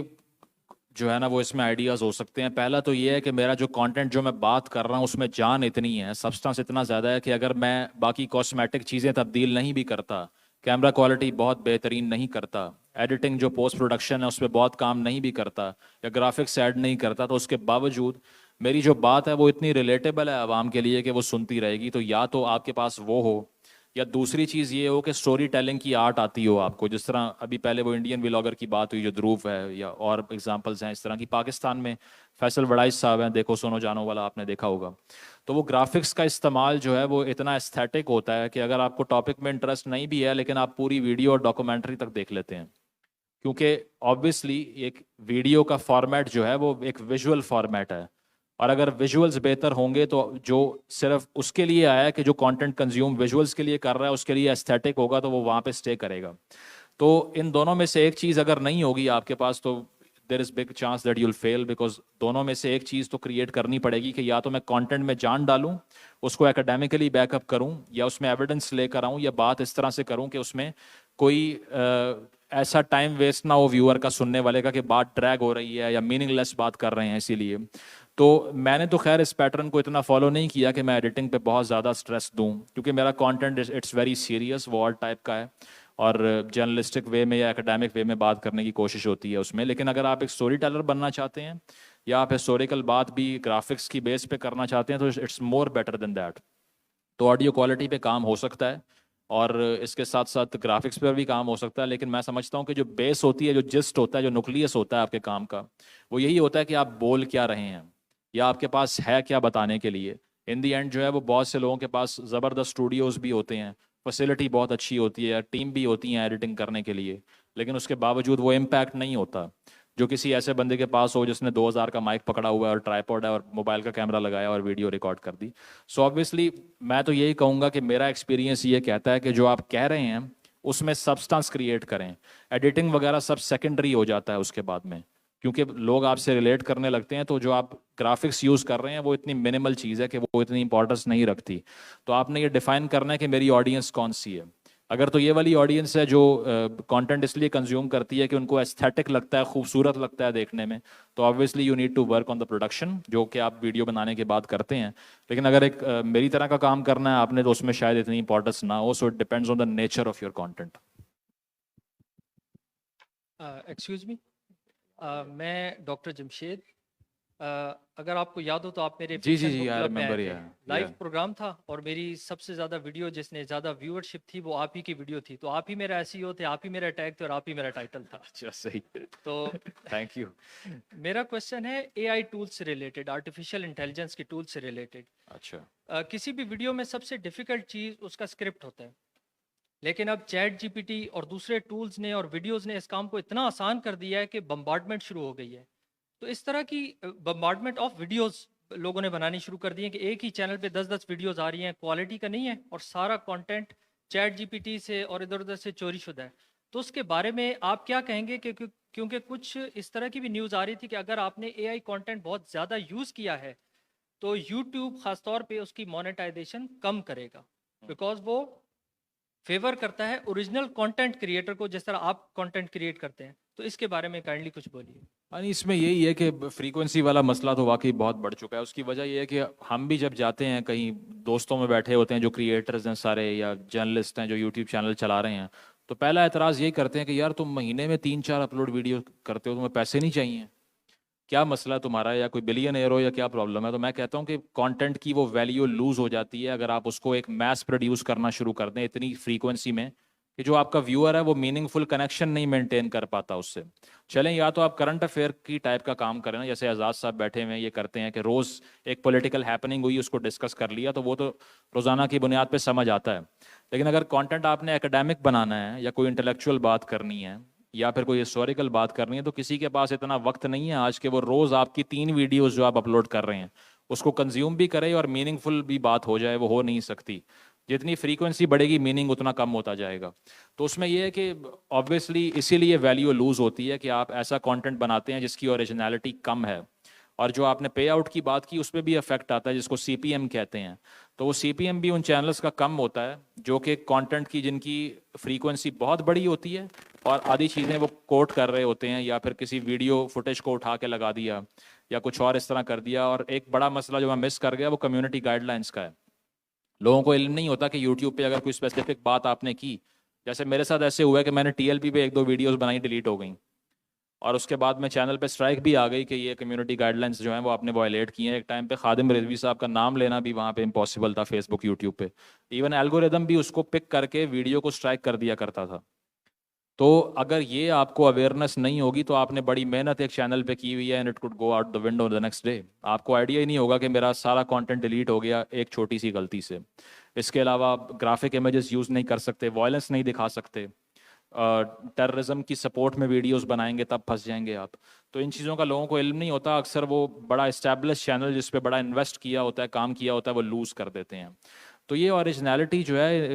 जो है ना वो इसमें आइडियाज़ हो सकते हैं। पहला तो ये है कि मेरा जो कंटेंट जो मैं बात कर रहा हूँ उसमें जान इतनी है, सब्सटेंस इतना ज़्यादा है कि अगर मैं बाकी कॉस्मेटिक चीज़ें तब्दील नहीं भी करता, कैमरा क्वालिटी बहुत बेहतरीन नहीं करता, एडिटिंग जो पोस्ट प्रोडक्शन है उस पर बहुत काम नहीं भी करता या ग्राफिक्स ऐड नहीं करता, तो उसके बावजूद मेरी जो बात है वो इतनी रिलेटेबल है आवाम के लिए कि वो सुनती रहेगी। तो या तो आपके पास वो हो या दूसरी चीज़ ये हो कि स्टोरी टेलिंग की आर्ट आती हो आपको। जिस तरह अभी पहले वो इंडियन व्लॉगर की बात हुई जो ध्रुव है, या और एग्जांपल्स हैं इस तरह की। पाकिस्तान में फैसल वड़ाइस साहब हैं, देखो सोनो जानो वाला आपने देखा होगा। तो वो ग्राफिक्स का इस्तेमाल जो है वो इतना एस्थेटिक होता है कि अगर आपको टॉपिक में इंटरेस्ट नहीं भी है लेकिन आप पूरी वीडियो और डॉक्यूमेंट्री तक देख लेते हैं, क्योंकि ऑब्वियसली एक वीडियो का फॉर्मेट जो है वो एक विजुअल फॉर्मेट है। और अगर विजुअल्स बेहतर होंगे तो जो सिर्फ उसके लिए आया है कि जो कंटेंट कंज्यूम विजुअल्स के लिए कर रहा है उसके लिए एस्थेटिक होगा तो वो वहाँ पे स्टे करेगा। तो इन दोनों में से एक चीज़ अगर नहीं होगी आपके पास तो there is big chance that you'll fail, because दोनों में से एक चीज़ तो क्रिएट करनी पड़ेगी कि या तो मैं कंटेंट में जान डालूं, उसको एकेडमिकली बैकअप करूं, या उसमें एविडेंस लेकर आऊं, या बात इस तरह से करूं कि उसमें कोई ऐसा टाइम वेस्ट ना हो व्यूअर का, सुनने वाले का, कि बात ड्रैग हो रही है या मीनिंगलेस बात कर रहे हैं। इसीलिए तो मैंने तो खैर इस पैटर्न को इतना फॉलो नहीं किया कि मैं एडिटिंग पे बहुत ज़्यादा स्ट्रेस दूं, क्योंकि मेरा कंटेंट इट्स वेरी सीरियस, वो ऑल टाइप का है और जर्नलिस्टिक वे में या एकेडमिक वे में बात करने की कोशिश होती है उसमें। लेकिन अगर आप एक स्टोरी टेलर बनना चाहते हैं या आप हिस्टोरिकल बात भी ग्राफिक्स की बेस पे करना चाहते हैं तो it's more better than that. तो ऑडियो क्वालिटी पे काम हो सकता है और इसके साथ साथ ग्राफिक्स पर भी काम हो सकता है। लेकिन मैं समझता हूँ कि जो बेस होती है, जो जिस्ट होता है, जो न्यूक्लियस होता है आपके काम का, वो यही होता है कि आप बोल क्या रहे हैं या आपके पास है क्या बताने के लिए। इन दी एंड जो है वो बहुत से लोगों के पास ज़बरदस्त स्टूडियोज़ भी होते हैं, फैसिलिटी बहुत अच्छी होती है, टीम भी होती है एडिटिंग करने के लिए, लेकिन उसके बावजूद वो इम्पैक्ट नहीं होता जो किसी ऐसे बंदे के पास हो जिसने 2000 का माइक पकड़ा हुआ है और ट्राइपॉड है और मोबाइल का कैमरा लगाया और वीडियो रिकॉर्ड कर दी। सो ऑब्वियसली मैं तो यही कहूँगा कि मेरा एक्सपीरियंस ये कहता है कि जो आप कह रहे हैं उसमें सब्सटेंस क्रिएट करें। एडिटिंग वगैरह सब सेकेंडरी हो जाता है उसके बाद में, क्योंकि लोग आपसे रिलेट करने लगते हैं। तो जो आप ग्राफिक्स यूज़ कर रहे हैं वो इतनी मिनिमल चीज़ है कि वो इतनी इंपॉर्टेंस नहीं रखती। तो आपने ये डिफाइन करना है कि मेरी ऑडियंस कौन सी है। अगर तो ये वाली ऑडियंस है जो कंटेंट इसलिए कंज्यूम करती है कि उनको एस्थेटिक लगता है, खूबसूरत लगता है देखने में, तो obviously you need to work on the production, जो कि आप वीडियो बनाने के बाद करते हैं। लेकिन अगर एक मेरी तरह का काम करना है आपने तो उसमें शायद इतनी इंपॉर्टेंस ना हो। So it depends on the nature of your content. Excuse me, मैं डॉक्टर जमशेद। अगर आपको याद हो तो आप मेरे जी जी फिक्शन जी, बुक आई क्लब में आए रिमेंबर। थे। या लाइव प्रोग्राम था और मेरी सबसे ज़्यादा वीडियो जिसने ज़्यादा व्यूअरशिप थी वो आप ही की वीडियो थी। तो आप ही मेरा एसईओ थे, आप ही मेरा टैग थे और आप ही मेरा टाइटल था। अच्छा, सही। तो थैंक यू। मेरा क्वेश्चन है एआई टूल्स से रिलेटेड, आर्टिफिशियल इंटेलिजेंस के टूल्स से रिलेटेड। अच्छा। किसी भी वीडियो में सबसे डिफ़िकल्ट चीज़ उसका स्क्रिप्ट होता है, लेकिन अब चैट जीपीटी और दूसरे टूल्स ने और वीडियोस ने इस काम को इतना आसान कर दिया है कि बम्बार्डमेंट शुरू हो गई है। तो इस तरह की बम्बार्डमेंट ऑफ वीडियोस लोगों ने बनानी शुरू कर दी है कि एक ही चैनल पे 10-10 वीडियोस आ रही हैं, क्वालिटी का नहीं है और सारा कंटेंट चैट जीपीटी से और इधर उधर से चोरी शुदा है। तो उसके बारे में आप क्या कहेंगे कि क्योंकि कुछ इस तरह की भी न्यूज़ आ रही थी कि अगर आपने एआई कंटेंट बहुत ज़्यादा यूज़ किया है तो यूट्यूब ख़ास तौर पे उसकी मोनेटाइजेशन कम करेगा, बिकॉज वो फेवर करता है ओरिजिनल कंटेंट क्रिएटर को, जिस तरह आप कंटेंट क्रिएट करते हैं। तो इसके बारे में काइंडली कुछ बोलिए। यानी इसमें यही है कि फ्रीक्वेंसी वाला मसला तो वाकई बहुत बढ़ चुका है। उसकी वजह यह है कि हम भी जब जाते हैं कहीं, दोस्तों में बैठे होते हैं जो क्रिएटर्स हैं सारे या जर्नलिस्ट हैं जो यूट्यूब चैनल चला रहे हैं, तो पहला एतराज़ यही करते हैं कि यार तुम महीने में 3-4 अपलोड वीडियो करते हो, तुम्हें पैसे नहीं चाहिए? क्या मसला है तुम्हारा? या कोई बिलियनर हो या क्या प्रॉब्लम है? तो मैं कहता हूँ कि कंटेंट की वो वैल्यू लूज हो जाती है अगर आप उसको एक मैस प्रोड्यूस करना शुरू कर दें इतनी फ्रीक्वेंसी में कि जो आपका व्यूअर है वो मीनिंगफुल कनेक्शन नहीं मेंटेन कर पाता उससे। चलें, या तो आप करंट अफेयर की टाइप का काम करें ना, जैसे आज़ाद साहब बैठे हुए हैं ये करते हैं कि रोज़ एक पॉलिटिकल हैपनिंग हुई उसको डिस्कस कर लिया, तो वो तो रोज़ाना की बुनियाद पे समझ आता है। लेकिन अगर कंटेंट आपने एकेडमिक बनाना है या कोई इंटेलेक्चुअल बात करनी है या फिर कोई हिस्टोरिकल बात करनी है, तो किसी के पास इतना वक्त नहीं है आज के वो रोज़ आपकी 3 वीडियोस जो आप अपलोड कर रहे हैं उसको कंज्यूम भी करे और मीनिंगफुल भी बात हो जाए, वो हो नहीं सकती। जितनी फ्रीक्वेंसी बढ़ेगी मीनिंग उतना कम होता जाएगा। तो उसमें यह है कि ऑब्वियसली इसीलिए वैल्यू लूज होती है कि आप ऐसा कंटेंट बनाते हैं जिसकी ओरिजिनलिटी कम है। और जो आपने पे आउट की बात की उसमें भी इफेक्ट आता है जिसको सीपीएम कहते हैं। तो वो सीपीएम भी उन चैनल्स का कम होता है जो कि कंटेंट की जिनकी फ्रीक्वेंसी बहुत बड़ी होती है और आधी चीज़ें वो कोट कर रहे होते हैं या फिर किसी वीडियो फुटेज को उठा के लगा दिया या कुछ और इस तरह कर दिया। और एक बड़ा मसला जो मैं मिस कर गया वो कम्युनिटी गाइडलाइंस का है। लोगों को इल्म नहीं होता कि यूट्यूब पे अगर कोई स्पेसिफिक बात आपने की, जैसे मेरे साथ ऐसे हुआ है कि मैंने टीएलपी पे 1-2 वीडियोस बनाई, डिलीट हो गई और उसके बाद में चैनल पे स्ट्राइक भी आ गई कि ये कम्युनिटी गाइडलाइंस जो हैं वो आपने वायलेट किए हैं। एक टाइम पे खादिम रिजवी साहब का नाम लेना भी वहाँ पे इम्पॉसिबल था फेसबुक यूट्यूब पे। इवन एल्गोरिदम भी उसको पिक करके वीडियो को स्ट्राइक कर दिया करता था। तो अगर ये आपको अवेयरनेस नहीं होगी तो आपने बड़ी मेहनत एक चैनल पे की हुई है and it could go out the window the next day. आपको आइडिया ही नहीं होगा कि मेरा सारा कंटेंट डिलीट हो गया एक छोटी सी गलती से। इसके अलावा आप ग्राफिक इमेजेस यूज़ नहीं कर सकते, वायलेंस नहीं दिखा सकते, टेररिज्म की सपोर्ट में वीडियोस बनाएंगे तब फंस जाएंगे आप। तो इन चीज़ों का लोगों को इल्म नहीं होता। अक्सर वो बड़ा इस्टेब्लिश चैनल जिस पे बड़ा इन्वेस्ट किया होता है, काम किया होता है, वो लूज़ कर देते हैं। तो ये ओरिजिनलिटी जो है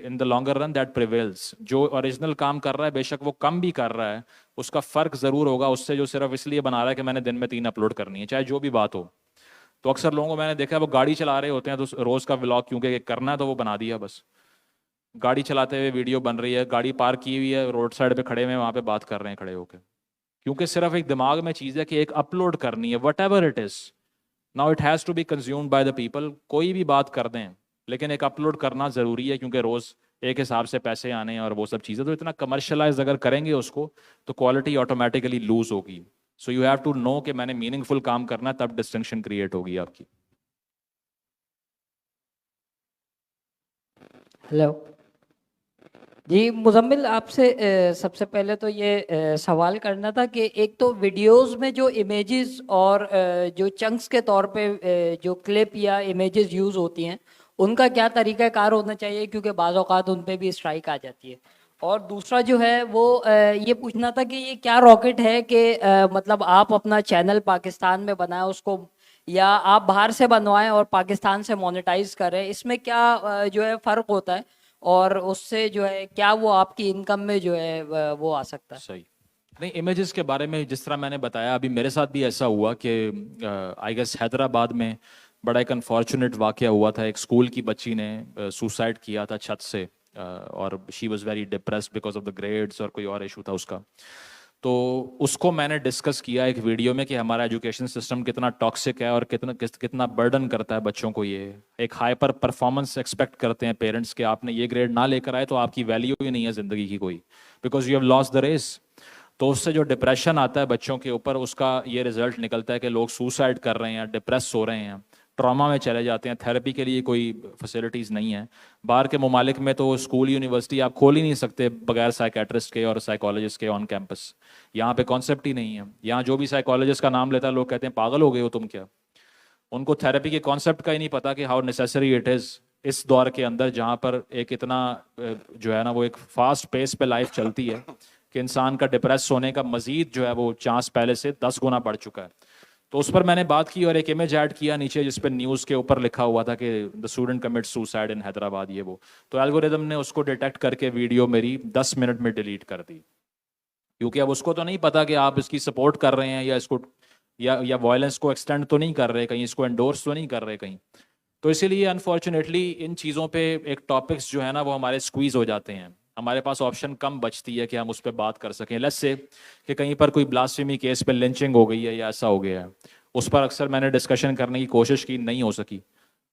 इन the longer run that prevails. जो ओरिजिनल काम कर रहा है बेशक वो कम भी कर रहा है, उसका फ़र्क ज़रूर होगा उससे जो सिर्फ इसलिए बना रहा है कि मैंने दिन में 3 अपलोड करनी है, चाहे जो भी बात हो। तो अक्सर लोगों को मैंने देखा है वो गाड़ी चला रहे होते हैं तो रोज़ का व्लॉग क्योंकि करना है तो वो बना दिया बस। गाड़ी चलाते हुए वीडियो बन रही है, गाड़ी पार्क की हुई है, रोड साइड पे खड़े हुए वहाँ पे बात कर रहे हैं खड़े होकर, क्योंकि सिर्फ एक दिमाग में चीज़ है कि एक अपलोड करनी है, whatever it is. Now it has to be consumed by the people. कोई भी बात कर दें लेकिन एक अपलोड करना ज़रूरी है क्योंकि रोज़ एक हिसाब से पैसे आने हैं और वो सब चीज़ें। तो इतना कमर्शलाइज अगर करेंगे उसको तो क्वालिटी ऑटोमेटिकली लूज होगी। So you have to know कि मैंने मीनिंगफुल काम करना है, तब डिस्टिंक्शन क्रिएट होगी आपकी। हेलो जी, मुज़म्मिल आपसे सबसे पहले तो ये सवाल करना था कि एक तो वीडियोस में जो इमेजेस और जो चंक्स के तौर पे जो क्लिप या इमेजेस यूज़ होती हैं उनका क्या तरीक़ाकार होना चाहिए, क्योंकि बाज़ औक़ात उन पे भी स्ट्राइक आ जाती है। और दूसरा जो है वो ये पूछना था कि ये क्या रॉकेट है कि मतलब आप अपना चैनल पाकिस्तान में बनाएं उसको, या आप बाहर से बनवाएं और पाकिस्तान से मोनेटाइज करें, इसमें क्या जो है फ़र्क होता है और उससे जो है क्या वो आपकी इनकम में जो है वो आ सकता है? सही नहीं, इमेजेस के बारे में जिस तरह मैंने बताया अभी मेरे साथ भी ऐसा हुआ कि आई गेस हैदराबाद में बड़ा एक अनफॉर्चुनेट वाक़या हुआ था। एक स्कूल की बच्ची ने सुसाइड किया था छत से और she was very depressed because of the grades और कोई और इशू था उसका। तो उसको मैंने डिस्कस किया एक वीडियो में कि हमारा एजुकेशन सिस्टम कितना टॉक्सिक है और कितना बर्डन करता है बच्चों को। ये एक हाइपर परफॉर्मेंस एक्सपेक्ट करते हैं पेरेंट्स के, आपने ये ग्रेड ना लेकर आए तो आपकी वैल्यू ही नहीं है ज़िंदगी की कोई, because you have lost the race. तो उससे जो डिप्रेशन आता है बच्चों के ऊपर, उसका ये रिजल्ट निकलता है कि लोग सुसाइड कर रहे हैं, डिप्रेस हो रहे हैं, ट्रॉमा में चले जाते हैं। थेरेपी के लिए कोई फैसिलिटीज़ नहीं है। बाहर के ममालिक में तो स्कूल यूनिवर्सिटी आप खोल ही नहीं सकते बगैर साइकेट्रिस्ट के और साइकोलॉजिस्ट के ऑन कैंपस। यहाँ पे कॉन्सेप्ट ही नहीं है। यहाँ जो भी साइकोलॉजिस्ट का नाम लेता है लोग कहते हैं पागल हो गए हो तुम क्या। उनको थेरेपी के कॉन्सेप्ट का ही नहीं पता कि हाउ नेसेसरी इट इज़ इस दौर के अंदर जहाँ पर एक इतना जो है ना वो एक फास्ट पेस पे लाइफ चलती है कि इंसान का डिप्रेस होने का मजीद जो है वो चांस पहले से 10 गुना बढ़ चुका है। तो उस पर मैंने बात की और एक इमेज ऐड किया नीचे जिस पर न्यूज़ के ऊपर लिखा हुआ था कि the student commit suicide in Hyderabad, ये वो। तो एल्गोरिदम ने उसको डिटेक्ट करके वीडियो मेरी 10 मिनट में डिलीट कर दी, क्योंकि अब उसको तो नहीं पता कि आप इसकी सपोर्ट कर रहे हैं या इसको या वायलेंस को एक्सटेंड तो नहीं कर रहे कहीं, इसको एंडोर्स तो नहीं कर रहे कहीं। तो इसीलिए अनफॉर्चुनेटली इन चीज़ों पे एक टॉपिक्स जो है ना वो हमारे स्क्वीज हो जाते हैं, हमारे पास ऑप्शन कम बचती है कि हम उस पर बात कर सकें। लेट्स से कि कहीं पर कोई ब्लास्फेमी केस पे लिंचिंग हो गई है या ऐसा हो गया है, उस पर अक्सर मैंने डिस्कशन करने की कोशिश की, नहीं हो सकी,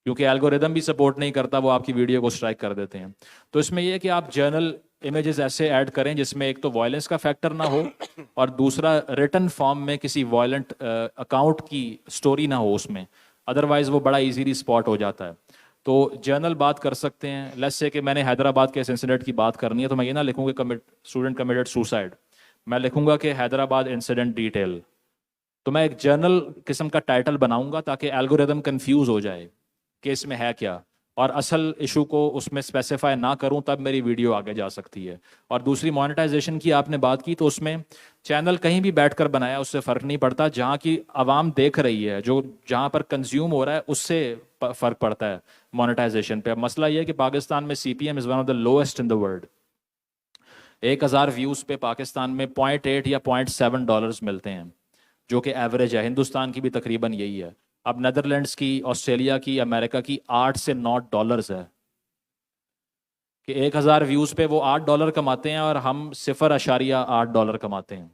क्योंकि एल्गोरिदम भी सपोर्ट नहीं करता, वो आपकी वीडियो को स्ट्राइक कर देते हैं। तो इसमें यह है कि आप जर्नल इमेजेस ऐसे ऐड करें जिसमें एक तो वायलेंस का फैक्टर ना हो और दूसरा रिटन फॉर्म में किसी वायलेंट अकाउंट की स्टोरी ना हो उसमें, अदरवाइज वो बड़ा इजीली स्पॉट हो जाता है। तो जर्नल बात कर सकते हैं। लेट्स से कि मैंने हैदराबाद के इस इंसिडेंट की बात करनी है तो मैं ये ना लिखूंगा स्टूडेंट कमिटेड सुसाइड, मैं लिखूंगा कि हैदराबाद इंसिडेंट डिटेल। तो मैं एक जर्नल किस्म का टाइटल बनाऊंगा ताकि एल्गोरिदम कंफ्यूज हो जाए कि इसमें है क्या, और असल इशू को उसमें स्पेसिफाई ना करूं तब मेरी वीडियो आगे जा सकती है। और दूसरी मोनेटाइजेशन की आपने बात की, तो उसमें चैनल कहीं भी बैठकर बनाया उससे फ़र्क नहीं पड़ता, जहां की आवाम देख रही है, जो जहां पर कंज्यूम हो रहा है उससे फ़र्क पड़ता है मोनेटाइजेशन पे। अब मसला ये है कि पाकिस्तान में CPM is one of the lowest in the world. 1000 views पे पाकिस्तान में 0.8 या 0.7 डॉलर्स मिलते हैं, जो कि एवरेज है। हिंदुस्तान की भी तकरीबन यही है। अब नेदरलैंड्स की, ऑस्ट्रेलिया की, अमेरिका की 8 से 9 डॉलर्स है, कि 1000 व्यूज़ पे वो $8 कमाते हैं और हम 0.8 डॉलर कमाते हैं।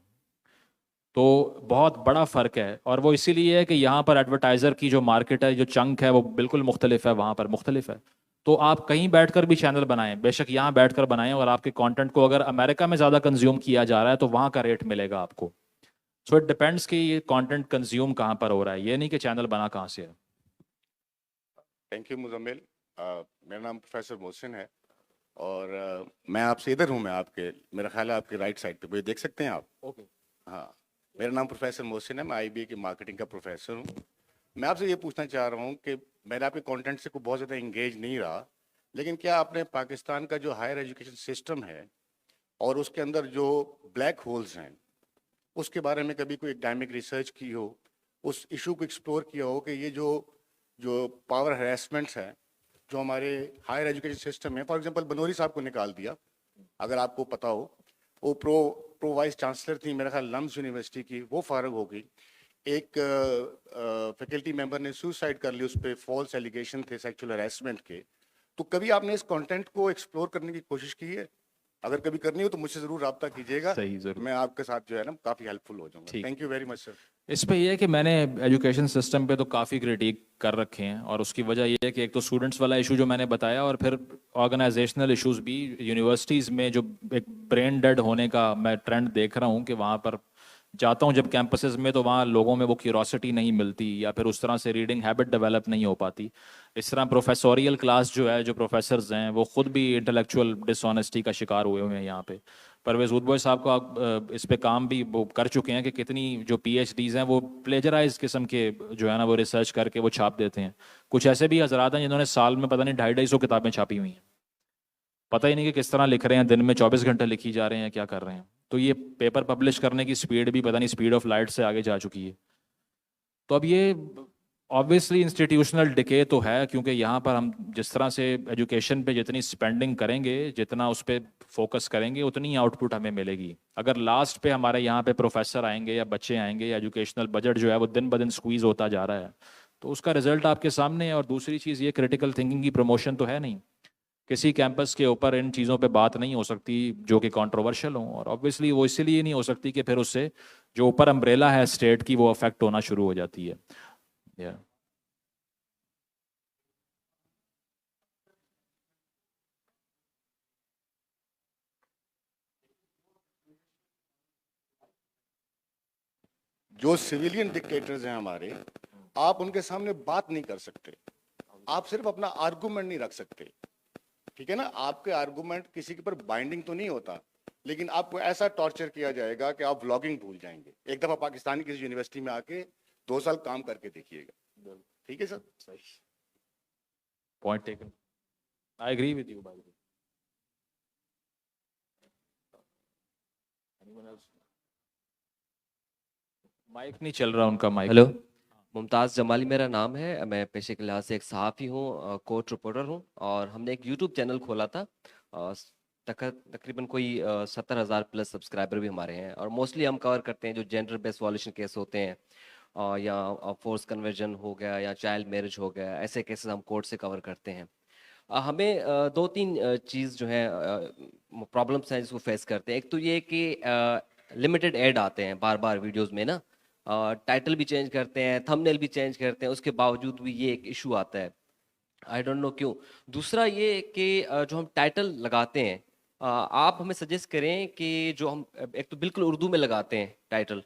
तो बहुत बड़ा फ़र्क है, और वो इसीलिए है कि यहाँ पर एडवर्टाइज़र की जो मार्केट है, जो चंक है, वो बिल्कुल मुख्तलिफ है, वहाँ पर मुख्तलिफ है। तो आप कहीं बैठकर भी चैनल बनाएं, बेशक यहाँ बैठकर बनाएं, और आपके कंटेंट को अगर अमेरिका में ज़्यादा कंज्यूम किया जा रहा है तो वहाँ का रेट मिलेगा आपको। सो इट डिपेंड्स कि ये कंटेंट कंज्यूम कहाँ पर हो रहा है, ये नहीं कि चैनल बना कहाँ से है। Thank you Muzammil. मेरा नाम प्रोफेसर मोहसिन है और मैं आपसे इधर हूँ, मैं आपके, मेरा ख्याल है आपके राइट साइड पे, मुझे देख सकते हैं आप? ओके। हाँ, मेरा नाम प्रोफेसर मोहसिन है, मैं IBA की मार्केटिंग का प्रोफेसर हूँ। मैं आपसे ये पूछना चाह रहा हूँ कि मैंने आपके कंटेंट से कोई बहुत ज़्यादा इंगेज नहीं रहा, लेकिन क्या आपने पाकिस्तान का जो हायर एजुकेशन सिस्टम है और उसके अंदर जो ब्लैक होल्स हैं उसके बारे में कभी कोई एकेडमिक रिसर्च की हो, उस इशू को एक्सप्लोर किया हो कि ये जो जो पावर हरेसमेंट्स हैं जो हमारे हायर एजुकेशन सिस्टम में, फॉर एग्जांपल बनोरी साहब को निकाल दिया, अगर आपको पता हो, वो प्रो वाइस चांसलर थी मेरा ख्याल लम्स यूनिवर्सिटी की, वो फारग हो गई। एक फैकल्टी मेंबर ने सुसाइड कर ली, उस पर फॉल्स एलिगेशन थे सेक्सुअल हरेसमेंट के। तो कभी आपने इस कंटेंट को एक्सप्लोर करने की कोशिश की है? अगर कभी करनी हो तो मुझसे जरूर रब्ता कीजिएगा, सही, जरूर। मैं आपके साथ जो है ना काफ़ी हेल्पफुल हो जाऊंगा। ठीक। Thank you very much sir. इस पे ये है कि मैंने एजुकेशन सिस्टम पे तो काफ़ी क्रिटिक कर रखे हैं, और उसकी वजह ये है कि एक तो स्टूडेंट्स वाला इशू जो मैंने बताया, और फिर ऑर्गेनाइजेशनल इश्यूज भी। यूनिवर्सिटीज़ में जो एक ब्रेन डेड होने का मैं ट्रेंड देख रहा हूँ, कि वहाँ पर जाता हूँ जब कैंपसेस में, तो वहाँ लोगों में वो क्यूरोसिटी नहीं मिलती, या फिर उस तरह से रीडिंग हैबिट डेवलप नहीं हो पाती। इस तरह प्रोफेसोरियल क्लास जो है, जो प्रोफेसर्स हैं, वो खुद भी इंटेलेक्चुअल डिसऑनेस्टी का शिकार हुए हुए हैं यहाँ पे। परवेज उदबॉय साहब को आप इस पे काम भी वो कर चुके हैं कि कितनी जो PhDs हैं वो प्लेजराइज किस्म के जो है ना वो रिसर्च करके वो छाप देते हैं। कुछ ऐसे भी हजरात हैं जिन्होंने साल में पता नहीं 250-250 किताबें छापी हुई हैं, पता ही नहीं कि किस तरह लिख रहे हैं, दिन में 24 घंटे लिखी जा रहे हैं, क्या कर रहे हैं। तो ये पेपर पब्लिश करने की स्पीड भी पता नहीं स्पीड ऑफ लाइट से आगे जा चुकी है। तो अब ये ऑब्वियसली इंस्टीट्यूशनल डिके तो है, क्योंकि यहाँ पर हम जिस तरह से एजुकेशन पे जितनी स्पेंडिंग करेंगे, जितना उस पर फोकस करेंगे, उतनी आउटपुट हमें मिलेगी। अगर लास्ट पे हमारे यहाँ पे प्रोफेसर आएंगे या बच्चे आएंगे, या एजुकेशनल बजट जो है वो दिन ब दिन स्क्वीज होता जा रहा है, तो उसका रिजल्ट आपके सामने है। और दूसरी चीज़ ये, क्रिटिकल थिंकिंग की प्रमोशन तो है नहीं, किसी कैंपस के ऊपर इन चीज़ों पे बात नहीं हो सकती जो कि कंट्रोवर्शियल हो, और ऑब्वियसली वो इसलिए नहीं हो सकती कि फिर उससे जो ऊपर अम्ब्रेला है स्टेट की, वो अफेक्ट होना शुरू हो जाती है। या जो सिविलियन डिक्टेटर्स हैं हमारे, आप उनके सामने बात नहीं कर सकते, आप सिर्फ अपना आर्गुमेंट नहीं रख सकते, ठीक है ना? आपके आर्गुमेंट किसी के ऊपर बाइंडिंग तो नहीं होता, लेकिन आपको ऐसा टॉर्चर किया जाएगा कि आप व्लॉगिंग भूल जाएंगे। एक दफा पाकिस्तानी किसी यूनिवर्सिटी में आके 2 साल काम करके देखिएगा, ठीक है sir? Point taken, I agree with you. Bye mic नहीं चल रहा उनका, माइक। हेलो, मुमताज़ जमाली मेरा नाम है। मैं पेशे के लिहाज से एक सहाफ़ी हूँ, कोर्ट रिपोर्टर हूँ और हमने एक यूट्यूब चैनल खोला था। तकरीबन कोई 70,000 प्लस सब्सक्राइबर भी हमारे हैं और मोस्टली हम कवर करते हैं जो जेंडर बेस्ड वॉल्यूशन केस होते हैं, या फोर्स कन्वर्जन हो गया या चाइल्ड मैरिज हो गया, ऐसे केसेस हम कोर्ट से कवर करते हैं। हमें दो तीन चीज़ जो है प्रॉब्लम्स हैं जिसको फेस करते हैं। एक तो ये कि लिमिटेड ऐड आते हैं बार बार वीडियोस में ना, टाइटल भी चेंज करते हैं, थंबनेल भी चेंज करते हैं, उसके बावजूद भी ये एक इशू आता है। आई डोंट नो क्यों। दूसरा ये कि जो हम टाइटल लगाते हैं, आप हमें सजेस्ट करें कि जो हम एक तो बिल्कुल उर्दू में लगाते हैं टाइटल,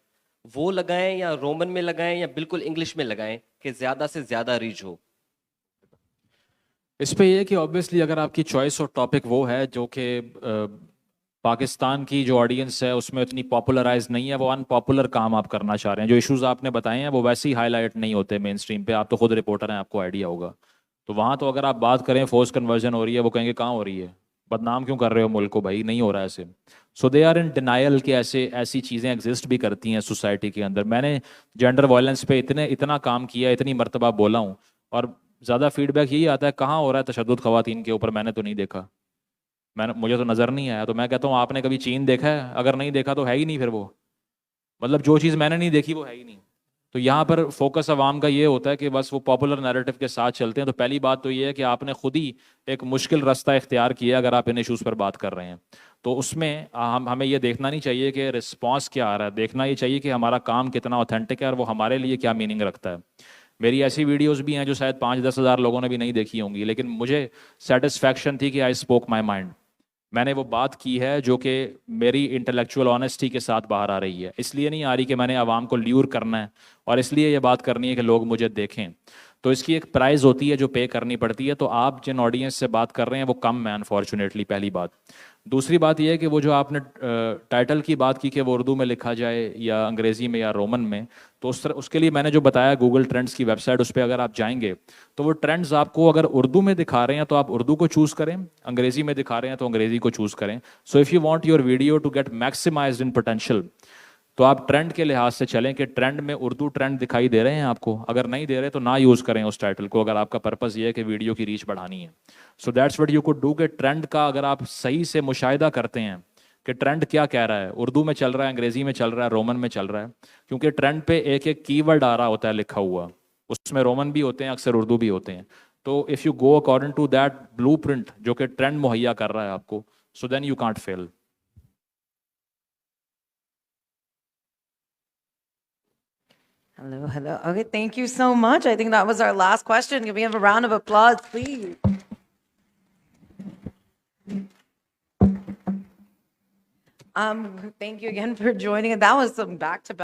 वो लगाएं या रोमन में लगाएं या बिल्कुल इंग्लिश में लगाएं कि ज़्यादा से ज़्यादा रीच हो। इस पे ये है कि ऑब्वियसली अगर आपकी चॉइस और टॉपिक वो है जो कि पाकिस्तान की जो ऑडियंस है उसमें इतनी पॉपुलराइज नहीं है, वो अनपॉपुलर काम आप करना चाह रहे हैं, जो इश्यूज आपने बताए हैं वो वैसे ही हाईलाइट नहीं होते मेन स्ट्रीम पे, आप तो खुद रिपोर्टर हैं, आपको आइडिया होगा। तो वहाँ तो अगर आप बात करें फोर्स कन्वर्जन हो रही है, वो कहेंगे कहाँ हो रही है, बदनाम क्यों कर रहे हो मुल्क को, भाई नहीं हो रहा है ऐसे। सो दे आर इन डिनायल कि ऐसी चीज़ें एग्जिस्ट भी करती हैं सोसाइटी के अंदर। मैंने जेंडर वायलेंस पे इतना काम किया, इतनी मरतबा बोला हूँ, और ज़्यादा फीडबैक यही आता है कहाँ हो रहा है तशद्दुद ख़वातीन के ऊपर, मैंने तो नहीं देखा, मुझे तो नज़र नहीं आया। तो मैं कहता हूँ आपने कभी चीन देखा है? अगर नहीं देखा तो है ही नहीं फिर वो, मतलब जो चीज़ मैंने नहीं देखी वो है ही नहीं। तो यहाँ पर फोकस अवाम का ये होता है कि बस वो पॉपुलर नैरेटिव के साथ चलते हैं। तो पहली बात तो ये है कि आपने खुद ही एक मुश्किल रास्ता इख्तियार किया अगर आप इन इशूज़ पर बात कर रहे हैं। तो उसमें हमें ये देखना नहीं चाहिए कि रिस्पॉन्स क्या आ रहा है, देखना ये चाहिए कि हमारा काम कितना ऑथेंटिक है और वो हमारे लिए क्या मीनिंग रखता है। मेरी ऐसी वीडियोस भी हैं जो शायद 5-10 हज़ार लोगों ने भी नहीं देखी होंगी, लेकिन मुझे सेटिस्फैक्शन थी कि आई स्पोक माई माइंड, मैंने वो बात की है जो कि मेरी इंटेलेक्चुअल ऑनेस्टी के साथ बाहर आ रही है। इसलिए नहीं आ रही कि मैंने आवाम को ल्यूर करना है और इसलिए ये बात करनी है कि लोग मुझे देखें। तो इसकी एक प्राइस होती है जो पे करनी पड़ती है। तो आप जिन ऑडियंस से बात कर रहे हैं वो कम है अनफॉर्चुनेटली, पहली बात। दूसरी बात यह है कि वो जो आपने टाइटल की बात की कि वो उर्दू में लिखा जाए या अंग्रेज़ी में या रोमन में, तो उसके लिए मैंने जो बताया गूगल ट्रेंड्स की वेबसाइट, उस पर अगर आप जाएंगे तो वो ट्रेंड्स आपको अगर उर्दू में दिखा रहे हैं तो आप उर्दू को चूज़ करें, अंग्रेज़ी में दिखा रहे हैं तो अंग्रेज़ी को चूज़ करें। So if you want your video to get maximized in potential, तो आप ट्रेंड के लिहाज से चलें कि ट्रेंड में उर्दू ट्रेंड दिखाई दे रहे हैं आपको। अगर नहीं दे रहे तो ना यूज़ करें उस टाइटल को, अगर आपका पर्पज़ ये है कि वीडियो की रीच बढ़ानी है। So that's what you could do कि ट्रेंड का अगर आप सही से मुशाहिदा करते हैं कि ट्रेंड क्या कह रहा है, उर्दू में चल रहा है, अंग्रेज़ी में चल रहा है, रोमन में चल रहा है, क्योंकि ट्रेंड पे एक एक कीवर्ड आ रहा होता है लिखा हुआ, उसमें रोमन भी होते हैं, अक्सर उर्दू भी होते हैं। तो if you go according to that blueprint जो कि ट्रेंड मुहैया कर रहा है आपको, so then you can't fail. Hello, hello. Okay, thank you so much. I think that was our last question. Can we have a round of applause, please? Thank you again for joining. That was some back-to-back.